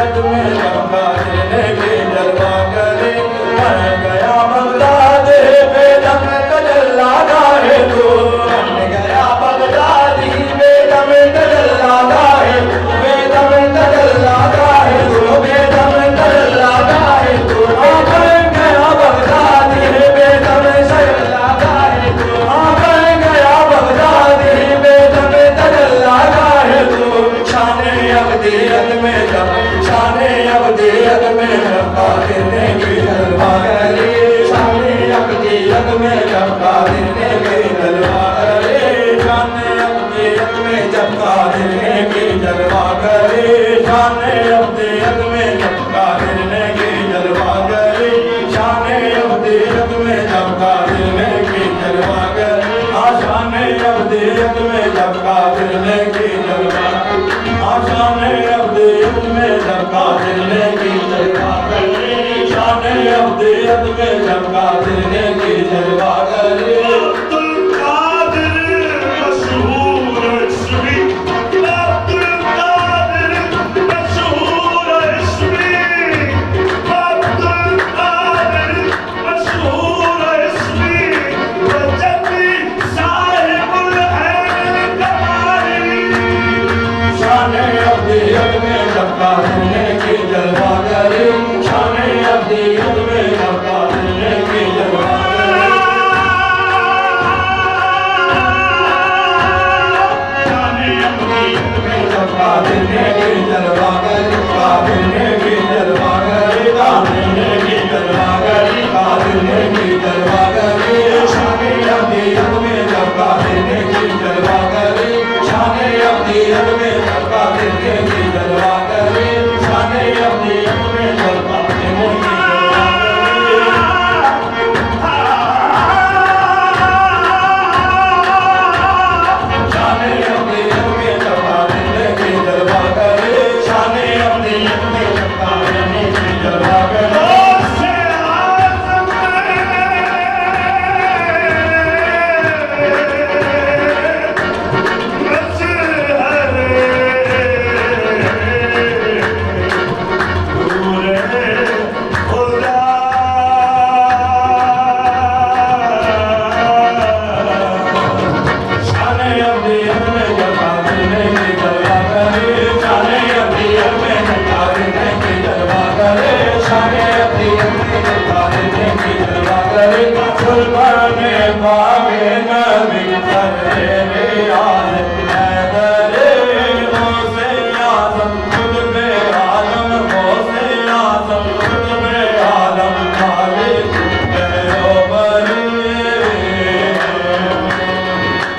अब्दियत में चमका देने की जलवा करे। मैं गया बगदाद बेदम तजल्ला गाहे तू, मैं गया बगदादी बेदम तजल्ला गाहे तू, बेदम तजल्ला गाहे तू, बेदम तजल्ला गाहे तू। मैं गया बगदादी बेदम तजल्ला गाहे तू, मैं गया बगदादी बेदम तजल्ला गाहे तू। शाने अब्दियत में जब, शाने अब्दियत में चमका देने की जलवा करे। शाने अब्दियत में चमका देने की जलवा करे। शाने अब्दियत में चमका देने की जलवा करे। शाने अब्दियत में चमका देने की जलवा करे। शाने अब्दियत में चमका देने की जलवा करे। शाने अब्दियत में चमका देने की जलवा, शाने अब्दियत में चमका देने की जलवा करे। शाने अब्दियत में चमका देने की जलवा करे। अब्दुल कादिर मशहूर इस्मी, अब्दुल कादिर मशहूर इस्मी, अब्दुल कादिर मशहूर इस्मी, वजदी साहिबुल ऐन कमाली। शाने अब्दियत में चमका देने की जलवा करे। शाने अब्दियत में चमका देने की जलवा करे। शाने अब्दियत में चमका देने की जलवा करे। कादिने की जलवा करे, कादिने की जलवा करे, कादिने की जलवा करे। शाने अब्दियत में चमका देने की जलवा करे। शाने अब्दियत में चमका देने की जलवा करे। शाने अब्दियत में चमका देने की जलवा करे। शाने अब्दियत में चमका देने की जलवा करे। शाने अब्दियत में चमका देने की जलवा करे। शाने अब्दियत में चमका देने की जलवा करे। शाने अब्दियत में चमका देने की जलवा करे। शाने अब्दियत में चमका देने की जलवा करे।